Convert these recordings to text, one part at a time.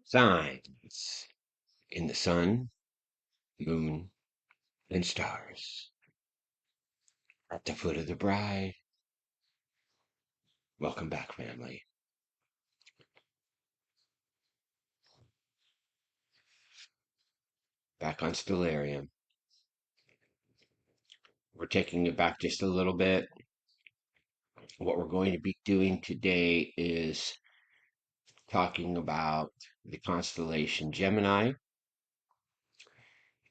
Signs in the sun, moon, and stars. At the foot of the bride. Welcome back, family. Back on Stellarium. We're taking it back just a little bit. What we're going to be doing today is talking about the constellation Gemini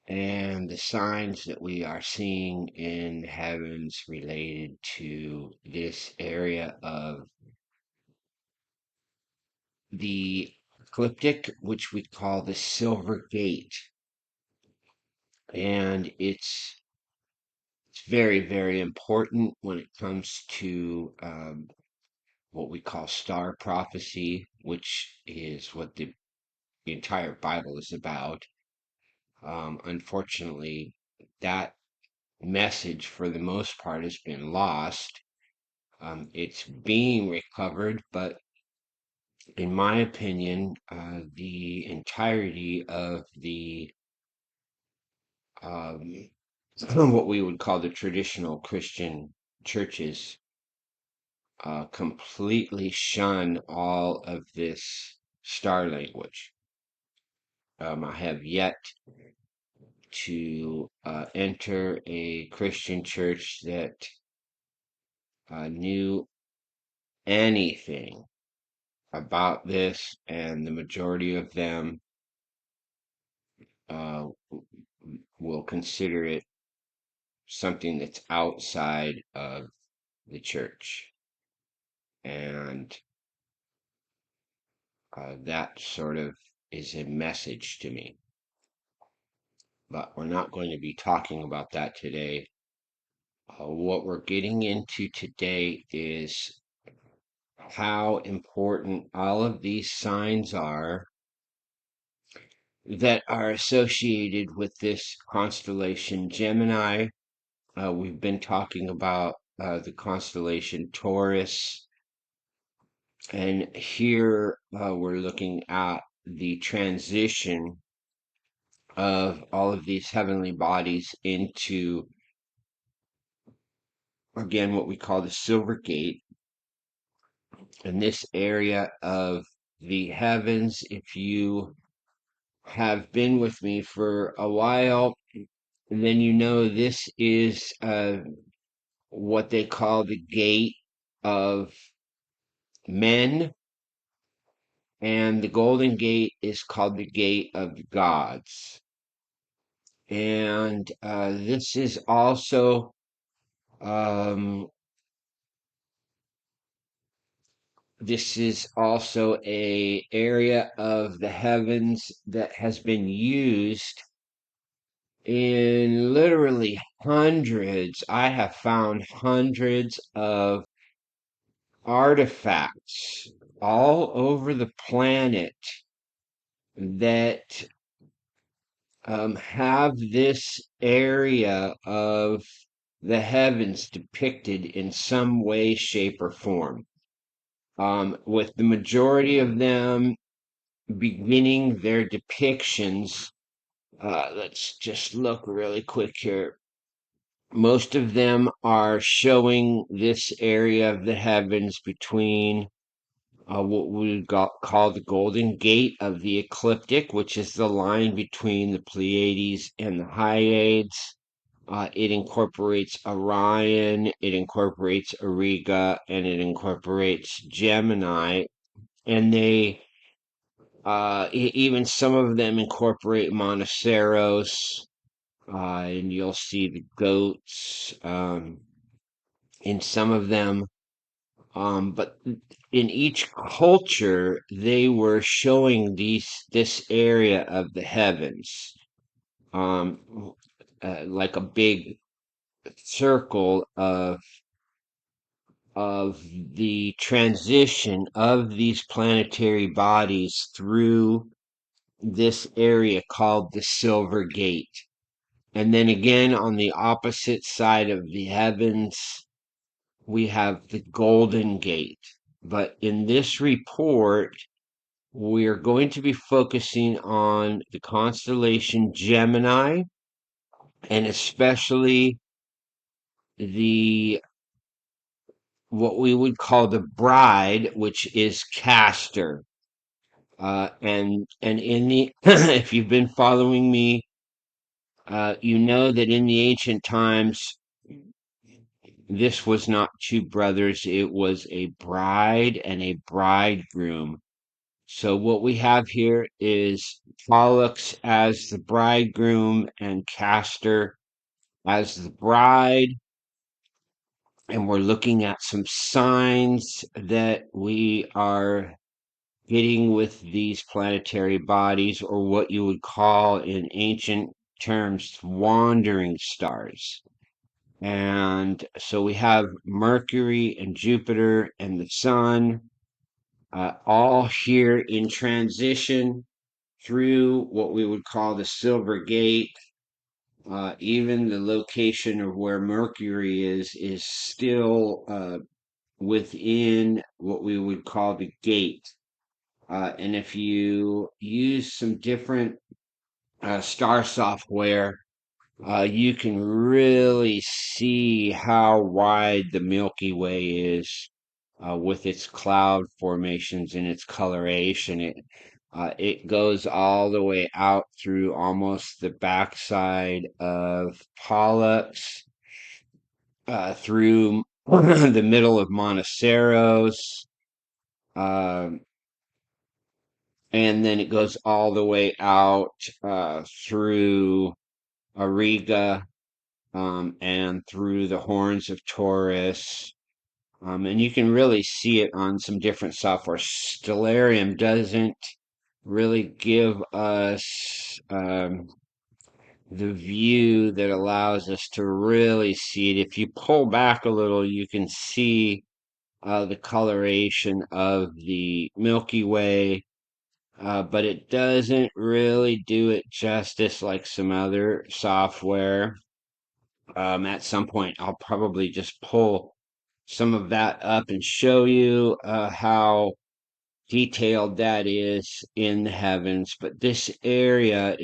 and the signs that we are seeing in the heavens related to this area of the ecliptic, which we call the Silver Gate. And it's very, very important when it comes to what we call star prophecy, which is what the entire Bible is about. Unfortunately, that message, for the most part, has been lost. It's being recovered, but in my opinion, the entirety of the um, what we would call the traditional Christian churches completely shun all of this star language. I have yet to enter a Christian church that knew anything about this, and the majority of them uh, will consider it something that's outside of the church. And that sort of is a message to me. But we're not going to be talking about that today. What we're getting into today is how important all of these signs are that are associated with this constellation Gemini. We've been talking about the constellation Taurus, and here we're looking at the transition of all of these heavenly bodies into, again, what we call the Silver Gate. In this area of the heavens, if you have been with me for a while, then you know this is what they call the gate of men, and the Golden Gate is called the gate of the gods. And this is also um, a area of the heavens that has been used in literally hundreds. I have found hundreds of artifacts all over the planet that have this area of the heavens depicted in some way, shape, or form. With the majority of them beginning their depictions, let's just look really quick here. Most of them are showing this area of the heavens between what we call the Golden Gate of the ecliptic, which is the line between the Pleiades and the Hyades. It incorporates Orion, it incorporates Auriga, and it incorporates Gemini. And they, even some of them incorporate Monoceros, and you'll see the goats in some of them. But in each culture, they were showing this area of the heavens, like a big circle of the transition of these planetary bodies through this area called the Silver Gate. And then again, on the opposite side of the heavens, we have the Golden Gate. But in this report, we're going to be focusing on the constellation Gemini, and especially the what we would call the bride, which is Castor. And in the if you've been following me, you know that in the ancient times, this was not two brothers; it was a bride and a bridegroom. So what we have here is Pollux as the bridegroom and Castor as the bride, and we're looking at some signs that we are getting with these planetary bodies, or what you would call in ancient terms wandering stars. And so we have Mercury and Jupiter and the Sun, all here in transition through what we would call the Silver Gate. Even the location of where Mercury is still within what we would call the gate. And if you use some different star software, you can really see how wide the Milky Way is with its cloud formations and its coloration. It goes all the way out through almost the backside of Pollux, through the middle of Monoceros, um, and then it goes all the way out through Auriga, and through the horns of Taurus. And you can really see it on some different software. Stellarium doesn't really give us the view that allows us to really see it. If you pull back a little, you can see the coloration of the Milky Way, but it doesn't really do it justice like some other software. At some point, I'll probably just pull some of that up and show you how detailed that is in the heavens. But this area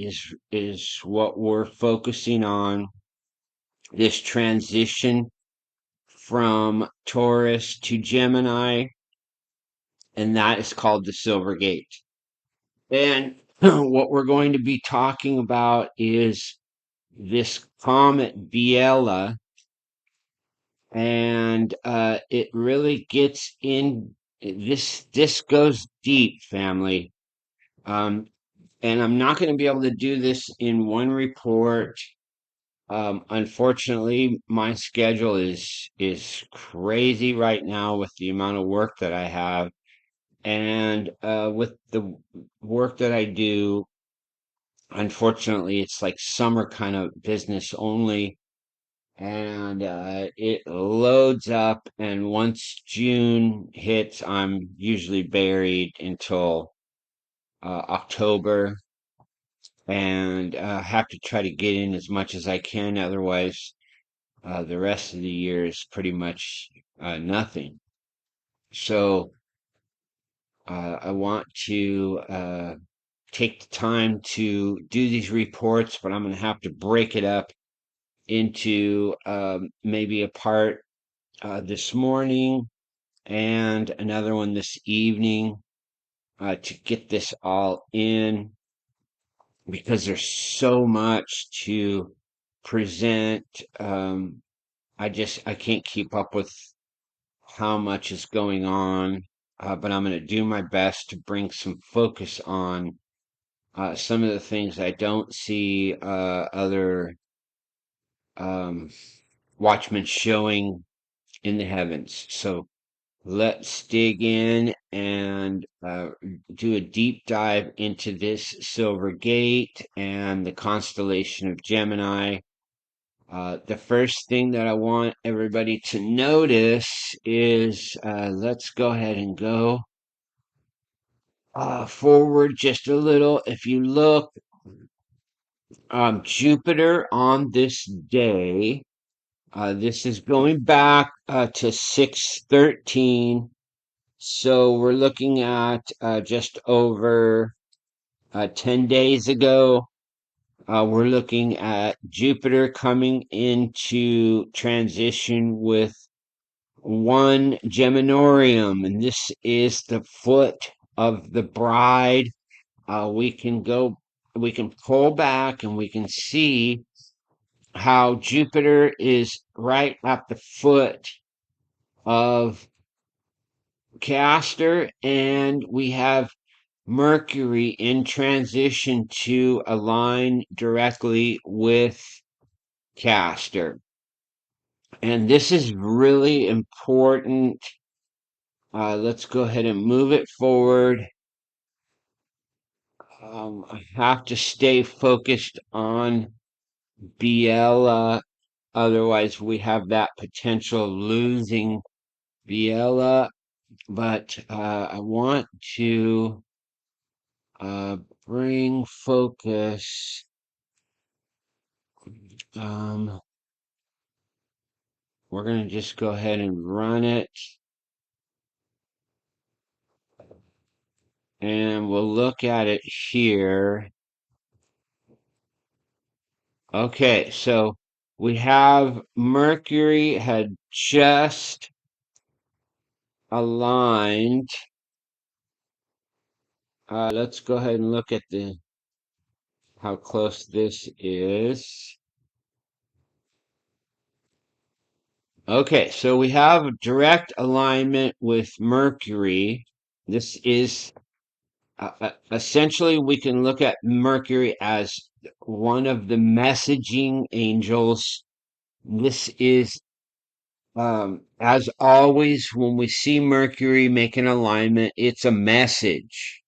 is what we're focusing on. This transition from Taurus to Gemini, and that is called the Silver Gate. And what we're going to be talking about is this Comet Biela, and it really gets in. This goes deep, family. Um, and I'm not going to be able to do this in one report. Unfortunately, my schedule is crazy right now with the amount of work that I have, and with the work that I do. Unfortunately, it's like summer kind of business only, and it loads up. And once June hits, I'm usually buried until October, and have to try to get in as much as I can. Otherwise, the rest of the year is pretty much nothing. So I want to take the time to do these reports, but I'm going to have to break it up into maybe a part this morning and another one this evening to get this all in, because there's so much to present. I can't keep up with how much is going on, but I'm going to do my best to bring some focus on some of the things I don't see other um, watchmen showing in the heavens. So let's dig in and do a deep dive into this Silver Gate and the constellation of Gemini. The first thing that I want everybody to notice is let's go ahead and go forward just a little. If you look, Jupiter on this day, this is going back to 613 So we're looking at just over 10 days ago. We're looking at Jupiter coming into transition with one Geminorium, and this is the foot of the bride. We can pull back and we can see how Jupiter is right at the foot of Castor, and we have Mercury in transition to align directly with Castor. And this is really important. Let's go ahead and move it forward. I have to stay focused on Biela, otherwise we have that potential of losing Biela. But I want to uh, bring focus. Um, we're going to just go ahead and run it. And we'll look at it here. Okay, so we have Mercury had just aligned. Let's go ahead and look at how close this is. Okay, so we have direct alignment with Mercury. This is essentially, we can look at Mercury as one of the messaging angels. This is, as always, when we see Mercury make an alignment, it's a message.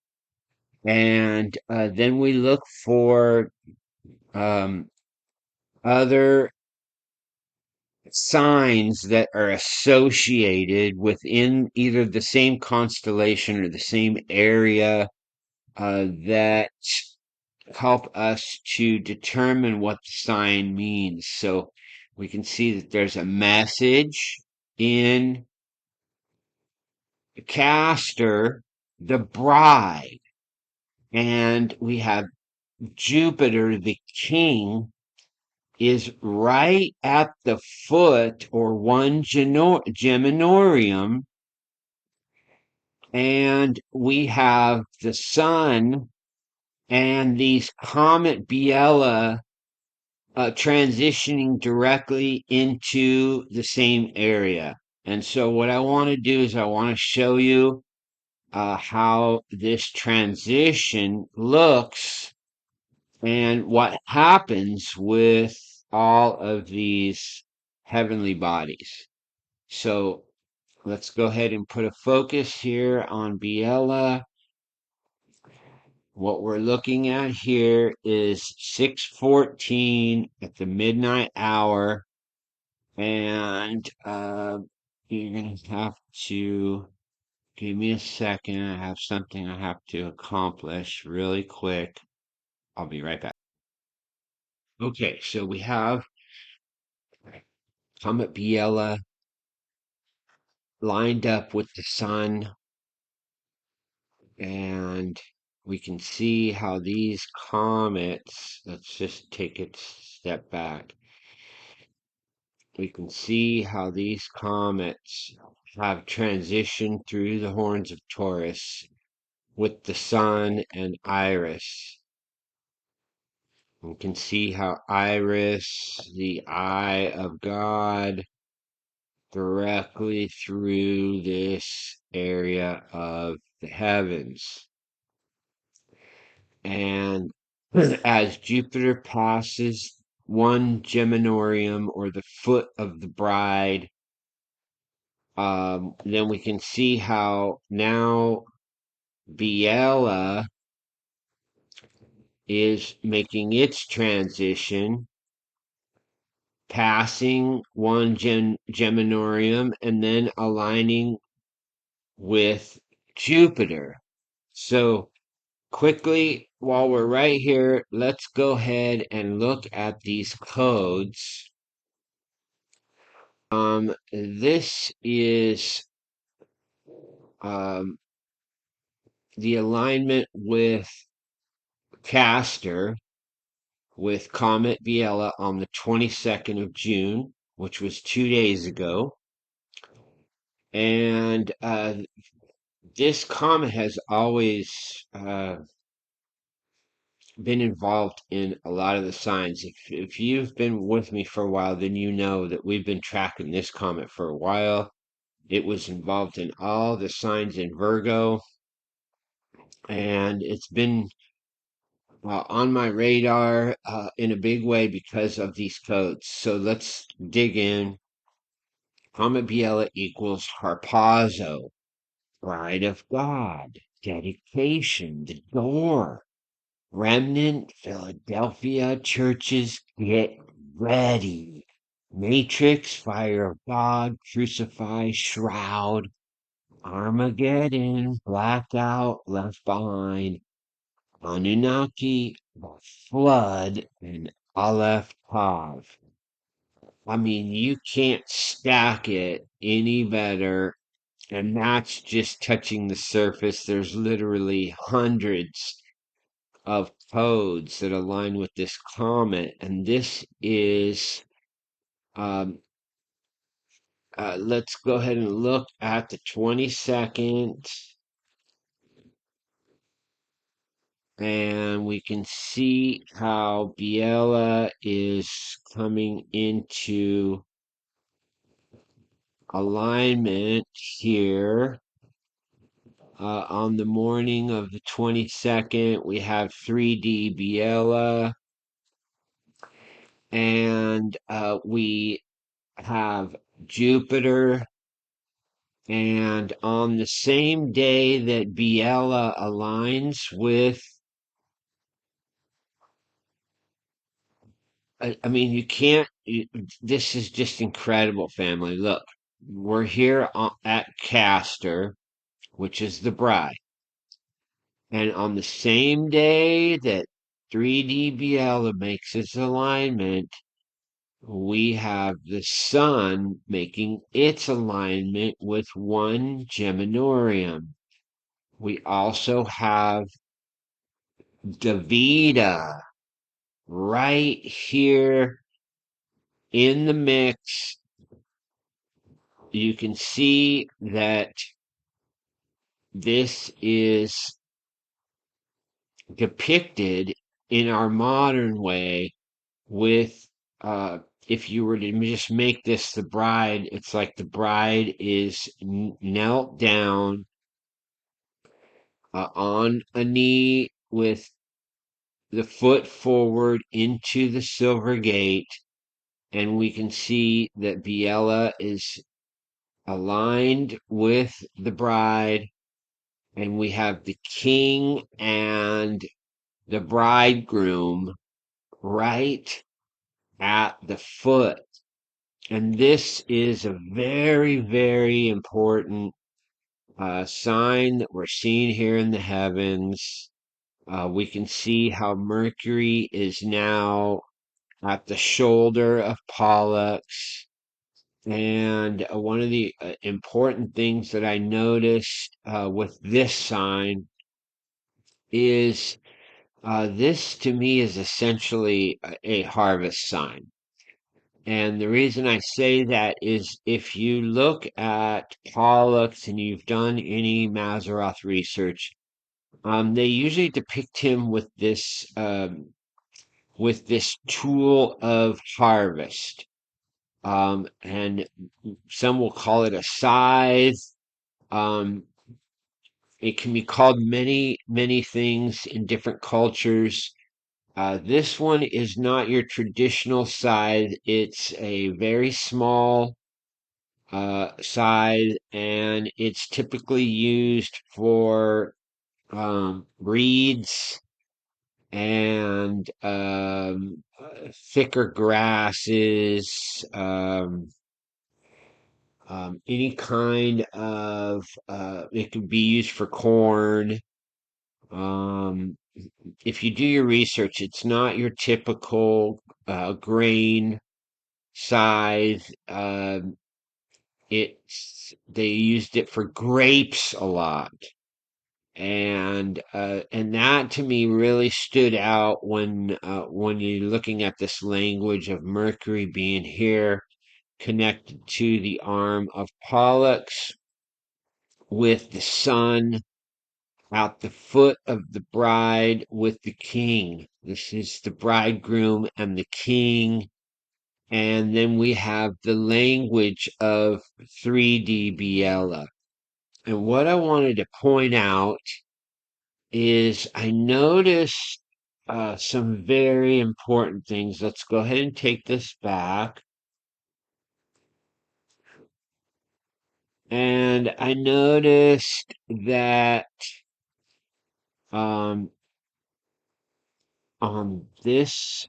And then we look for um, other signs that are associated within either the same constellation or the same area that help us to determine what the sign means. So we can see that there's a message in Castor, the bride, and we have Jupiter, the king, is right at the foot or one Geminorium, and we have the sun and these Comet Biela transitioning directly into the same area. And so what I want to do is I want to show you how this transition looks and what happens with all of these heavenly bodies. So let's go ahead and put a focus here on Biela. What we're looking at here is 6:14 at the midnight hour, and you're gonna have to give me a second. I have something I have to accomplish really quick. I'll be right back. Okay, so we have Comet Biela lined up with the sun, and we can see how these comets, let's just take it a step back. We can see how these comets have transitioned through the horns of Taurus with the sun and Iris. We can see how Iris, the eye of God, directly through this area of the heavens. And as Jupiter passes one Geminorium or the foot of the bride, then we can see how now Biela is making its transition, passing one Geminorium and then aligning with Jupiter. So quickly, while we're right here, let's go ahead and look at these codes. This is um, the alignment with CASTOR with Comet Biela on the 22nd of June, which was 2 days ago. And this comet has always been involved in a lot of the signs. If you've been with me for a while, then you know that we've been tracking this comet for a while. It was involved in all the signs in Virgo, and it's been on my radar in a big way because of these codes. So let's dig in. Comet Biela equals harpazo, bride of God, dedication, the door, remnant, Philadelphia churches, get ready. Matrix, fire of God, crucify, shroud, Armageddon, blackout, left behind, Anunnaki, the flood, and Aleph Tav. I mean, you can't stack it any better. And that's just touching the surface. There's literally hundreds of codes that align with this comet. And this is, um, let's go ahead and look at the 22nd. And we can see how Biela is coming into alignment here. On the morning of the 22nd, we have 3D Biela, and we have Jupiter. And on the same day that Biela aligns with, I mean, you can't, this is just incredible, family. Look, we're here at Castor, which is the bride. And on the same day that 3D Biela makes its alignment, we have the sun making its alignment with one Geminorium. We also have Davida right here in the mix. You can see that this is depicted in our modern way with if you were to just make this the bride, it's like the bride is knelt down on a knee with the foot forward into the silver gate, and we can see that Biela is aligned with the bride, and we have the king and the bridegroom right at the foot. And this is a very, very important sign that we're seeing here in the heavens. We can see how Mercury is now at the shoulder of Pollux. And one of the important things that I noticed with this sign is this to me is essentially a harvest sign. And the reason I say that is if you look at Pollux and you've done any Mazzaroth research, they usually depict him with this tool of harvest. And some will call it a scythe. Um, it can be called many, many things in different cultures. This one is not your traditional scythe. It's a very small scythe, and it's typically used for reeds and thicker grasses, any kind of, it could be used for corn. Um, if you do your research, it's not your typical grain scythe. It's They used it for grapes a lot. And that to me really stood out when you're looking at this language of Mercury being here connected to the arm of Pollux with the sun at the foot of the bride with the king. This is the bridegroom and the king. And then we have the language of 3D Biela. And what I wanted to point out is I noticed some very important things. Let's go ahead and take this back. And I noticed that um, on this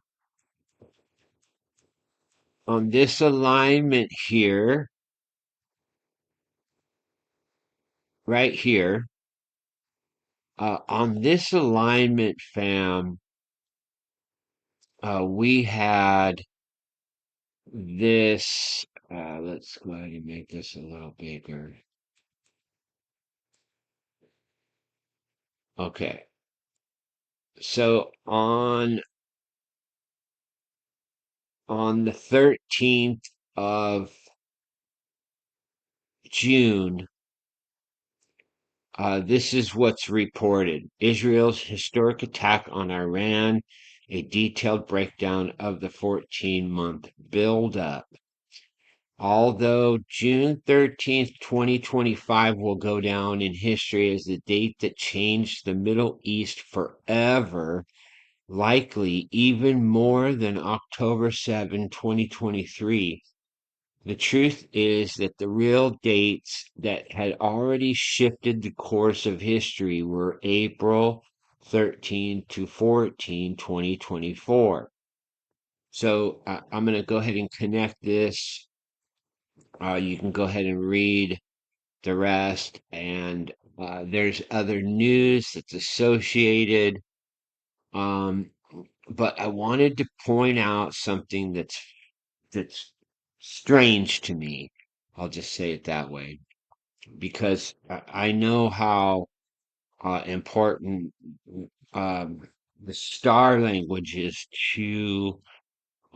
alignment here, right here, on this alignment, fam, we had this. Let's go ahead and make this a little bigger. Okay. So on the 13th of June, this is what's reported. Israel's historic attack on Iran, a detailed breakdown of the 14-month buildup. Although June 13th, 2025 will go down in history as the date that changed the Middle East forever, likely even more than October 7, 2023. The truth is that the real dates that had already shifted the course of history were April 13 to 14, 2024. So I'm going to go ahead and connect this. You can go ahead and read the rest, and there's other news that's associated. Um, but I wanted to point out something that's strange to me. I'll just say it that way because I know how important um, the star language is to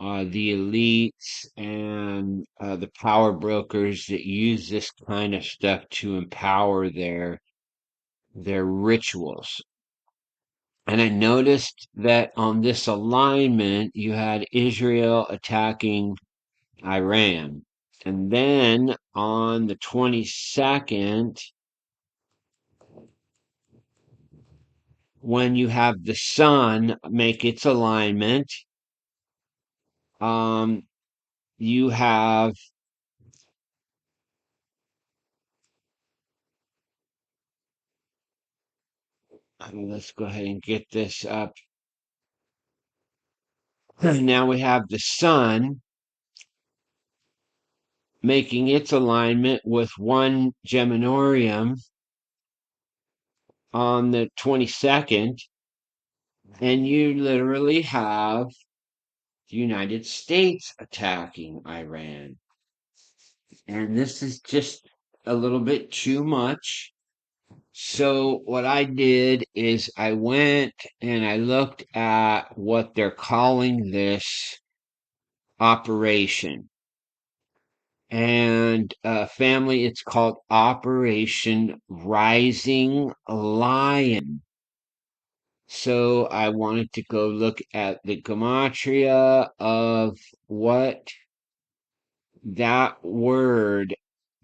the elites and the power brokers that use this kind of stuff to empower their rituals. And I noticed that on this alignment, you had Israel attacking Iran. And then on the 22nd, when you have the sun make its alignment, um, you have, let's go ahead and get this up. Now we have the sun making its alignment with one Geminorium on the 22nd, and you literally have the United States attacking Iran. And this is just a little bit too much. So what I did is I went and I looked at what they're calling this operation. And family, it's called Operation Rising Lion. So I wanted to go look at the gematria of what that word,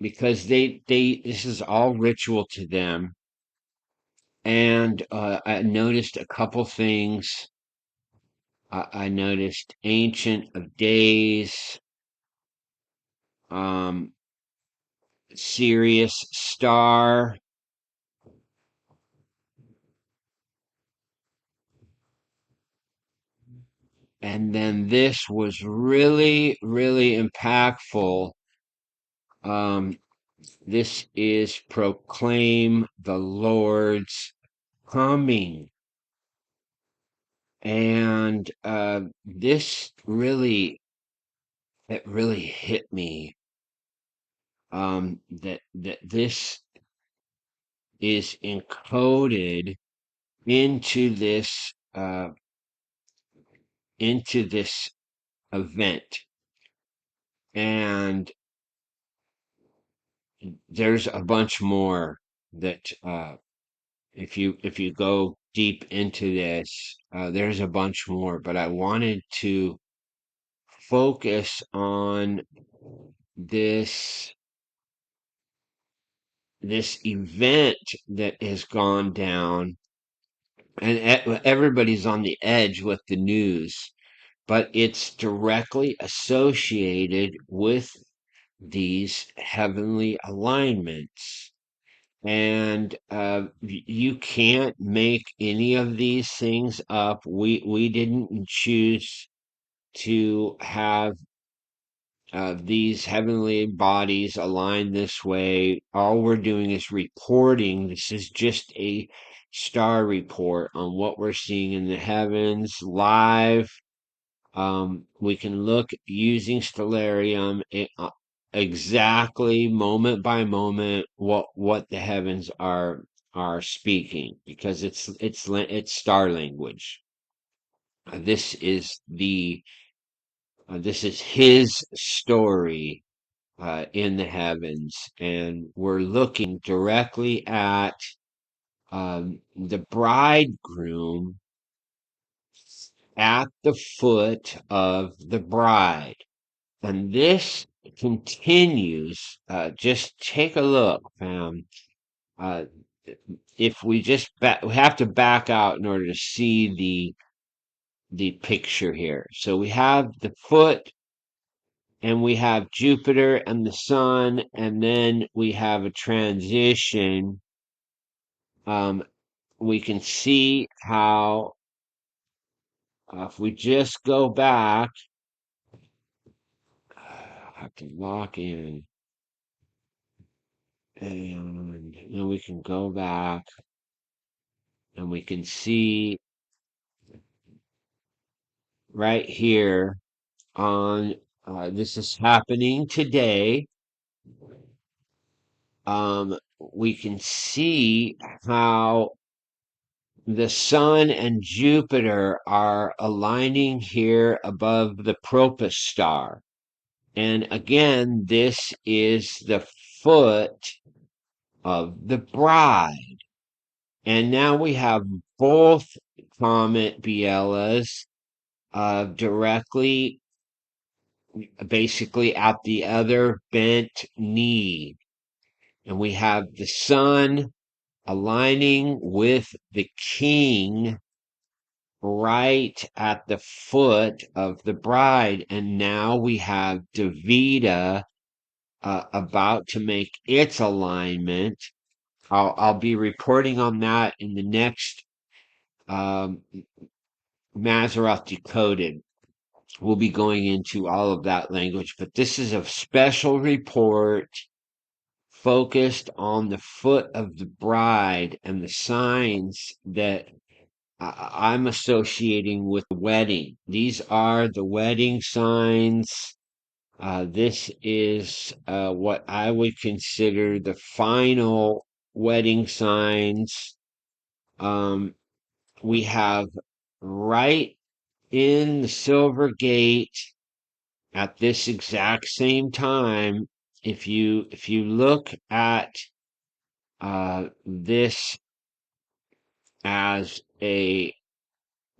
because they this is all ritual to them. And I noticed a couple things. I noticed Ancient of Days, um, Sirius Star, and then this was really, really impactful. Um, this is Proclaim the Lord's Coming. And this really, it really hit me that this is encoded into this event, and there's a bunch more that if you go deep into this, there's a bunch more, but I wanted to focus on this this event that has gone down, and everybody's on the edge with the news, but it's directly associated with these heavenly alignments. And you can't make any of these things up. We didn't choose to have these heavenly bodies aligned this way. All we're doing is reporting. This is just a star report on what we're seeing in the heavens live. We can look using stellarium exactly moment by moment what the heavens are speaking, because it's star language. This is his story in the heavens, and we're looking directly at the bridegroom at the foot of the bride. And this continues. Just take a look, fam. Uh, if we have to back out in order to see the picture here. So we have the foot, and we have Jupiter and the sun, and then we have a transition. Um, we can see how, if we just go back, I have to lock in, and then we can go back, and we can see right here on, this is happening today. We can see how the sun and Jupiter are aligning here above the Propus star. And again, this is the foot of the bride. And now we have both Comet Bielas directly, basically at the other bent knee. And we have the sun aligning with the king right at the foot of the bride. And now we have Davida about to make its alignment. I'll be reporting on that in the next um, Mazzaroth Decoded. We'll be going into all of that language, but this is a special report focused on the foot of the bride and the signs that I'm associating with the wedding. These are the wedding signs. This is what I would consider the final wedding signs. We have right in the Silver Gate at this exact same time. If you look at this as a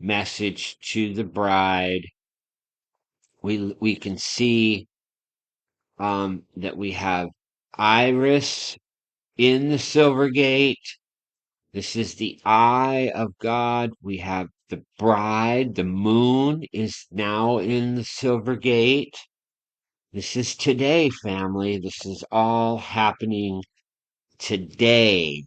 message to the bride, we can see that we have Iris in the Silver Gate. This is the eye of God. We have the bride. The moon is now in the Silver Gate. This is today, family. This is all happening today.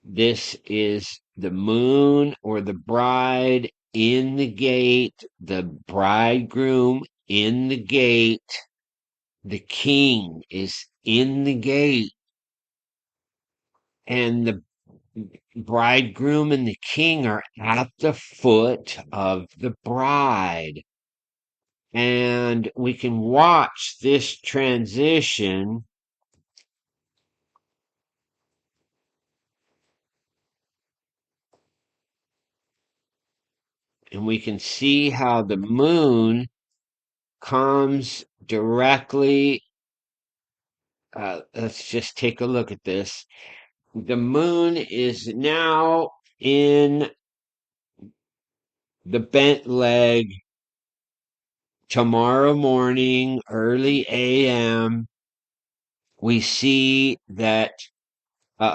This is the moon or the bride in the gate, the bridegroom in the gate, the king is in the gate, and the bridegroom and the king are at the foot of the bride. And we can watch this transition, and we can see how the moon comes directly. Let's just take a look at this. The moon is now in the bent leg tomorrow morning, early AM. We see that,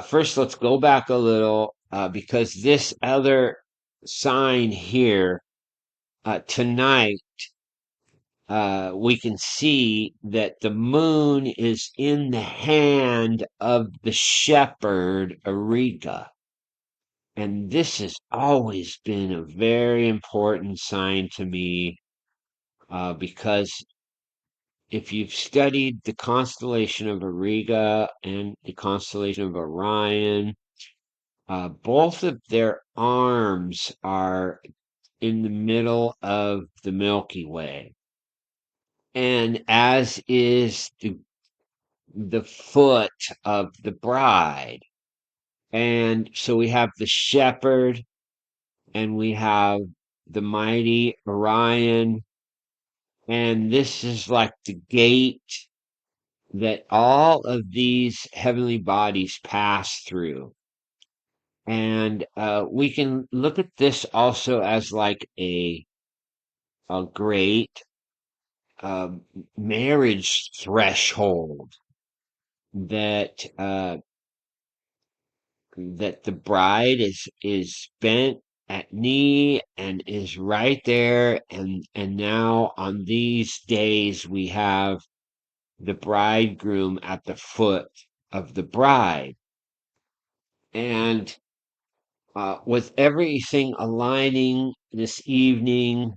first, let's go back a little, because this other sign here, tonight, we can see that the moon is in the hand of the shepherd, Ariga. And this has always been a very important sign to me, because if you've studied the constellation of Auriga and the constellation of Orion, both of their arms are in the middle of the Milky Way. And as is the foot of the bride. And so we have the shepherd and we have the mighty Orion. And this is like the gate that all of these heavenly bodies pass through. And we can look at this also as like a great uh, marriage threshold that that the bride is bent at knee and is right there, and now on these days we have the bridegroom at the foot of the bride. And with everything aligning this evening,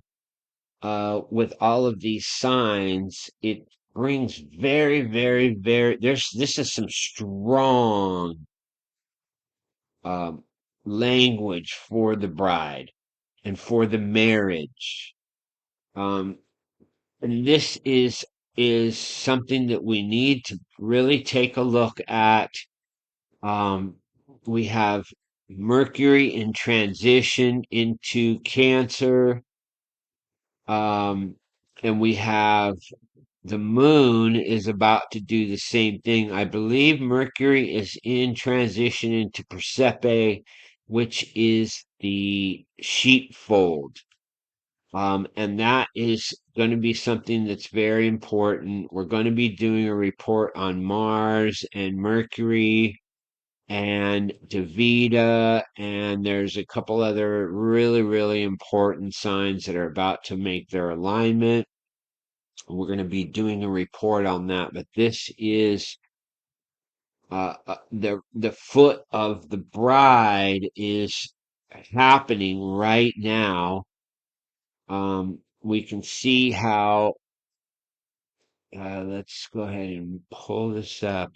with all of these signs, it brings very, very, very, this is some strong um, language for the bride and for the marriage. Um, and this is something that we need to really take a look at. Um, we have Mercury in transition into Cancer, um, and we have the moon is about to do the same thing. I believe Mercury is in transition into Persepe, which is the sheepfold. And that is going to be something that's very important. We're going to be doing a report on Mars and Mercury and Davida, and there's a couple other really, really important signs that are about to make their alignment. We're going to be doing a report on that, but this is the foot of the bride is happening right now. We can see how. Let's go ahead and pull this up.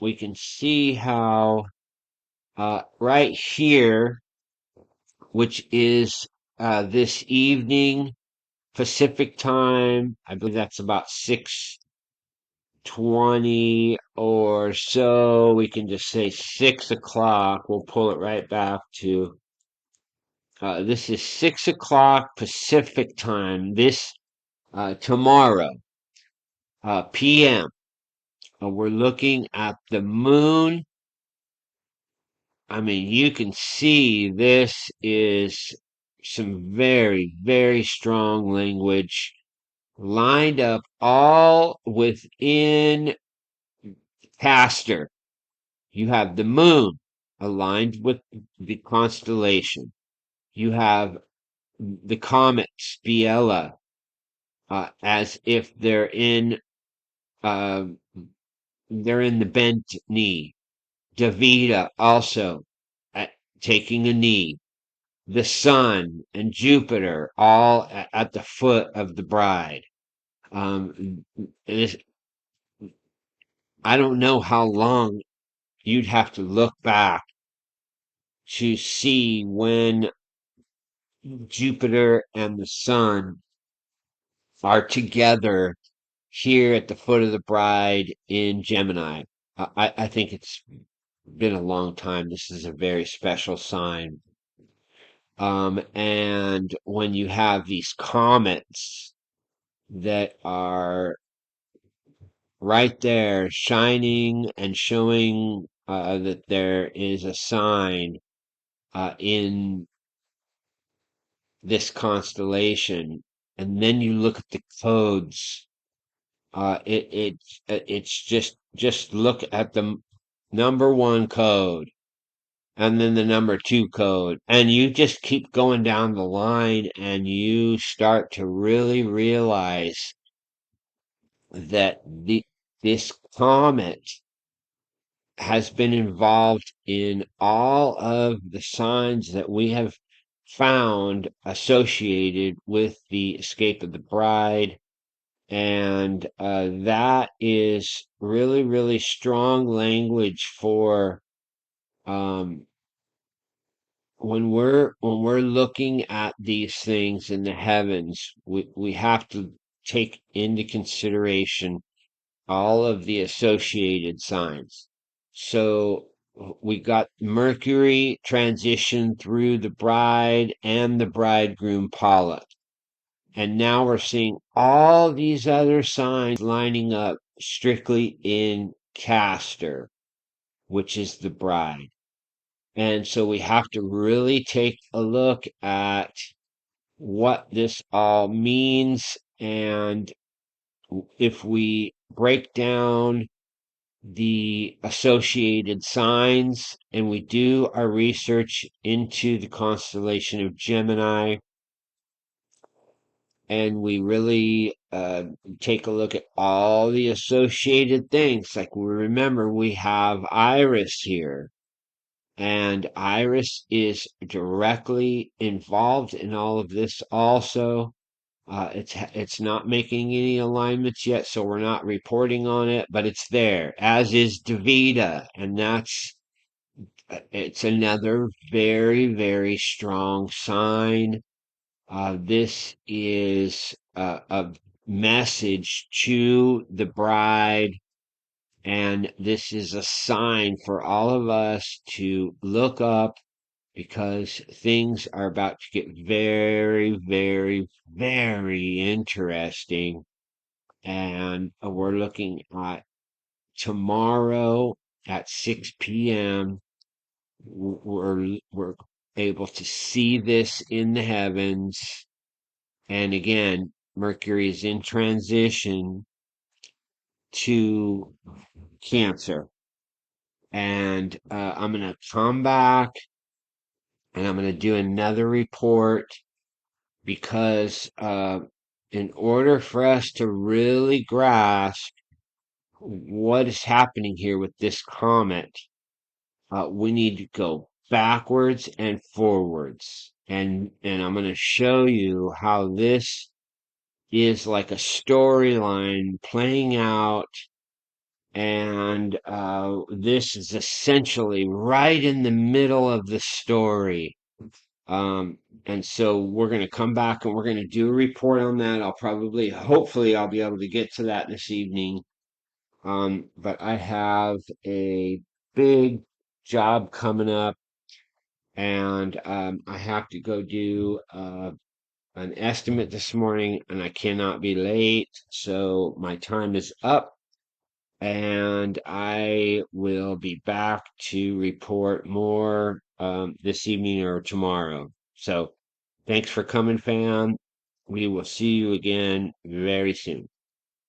We can see how right here, which is this evening Pacific time. I believe that's about 6:20 or so. We can just say 6 o'clock. We'll pull it right back to this is 6 o'clock Pacific time. This tomorrow PM. We're looking at the moon. I mean, you can see this is some very, very strong language lined up all within CASTOR. You have the moon aligned with the constellation. You have the Comet Biela, as if uh, they're in the bent knee. Davida also taking a knee. The sun and Jupiter all at the foot of the bride. Um, this, I don't know how long you'd have to look back to see when Jupiter and the sun are together here at the foot of the bride in Gemini. I think it's been a long time. This is a very special sign. And when you have these comets that are right there shining and showing that there is a sign in this constellation, and then you look at the codes. It's just look at the number one code and then the number two code, and you just keep going down the line, and you start to really realize that this comet has been involved in all of the signs that we have found associated with the escape of the bride. And that is really, really strong language for um, when we're looking at these things in the heavens. We have to take into consideration all of the associated signs. So we got Mercury transition through the bride and the bridegroom pollet. And now we're seeing all these other signs lining up strictly in CASTOR, which is the bride. And so we have to really take a look at what this all means. And if we break down the associated signs and we do our research into the constellation of Gemini, and we really take a look at all the associated things. Like we remember, we have Iris here, and Iris is directly involved in all of this also. It's not making any alignments yet, so we're not reporting on it, but it's there, as is Davida, and it's another very, very strong sign. This is a message to the bride, and this is a sign for all of us to look up because things are about to get very, very, very interesting. And we're looking at tomorrow at 6 p.m. We're able to see this in the heavens. And again, Mercury is in transition to Cancer. And I'm going to come back and I'm going to do another report because in order for us to really grasp what is happening here with this comet, we need to go backwards and forwards. And I'm going to show you how this is like a storyline playing out. And this is essentially right in the middle of the story. And so we're going to come back and we're going to do a report on that. Hopefully, I'll be able to get to that this evening. But I have a big job coming up, and I have to go do an estimate this morning, and I cannot be late. So my time is up, and I will be back to report more this evening or tomorrow. So thanks for coming, fam. We will see you again very soon.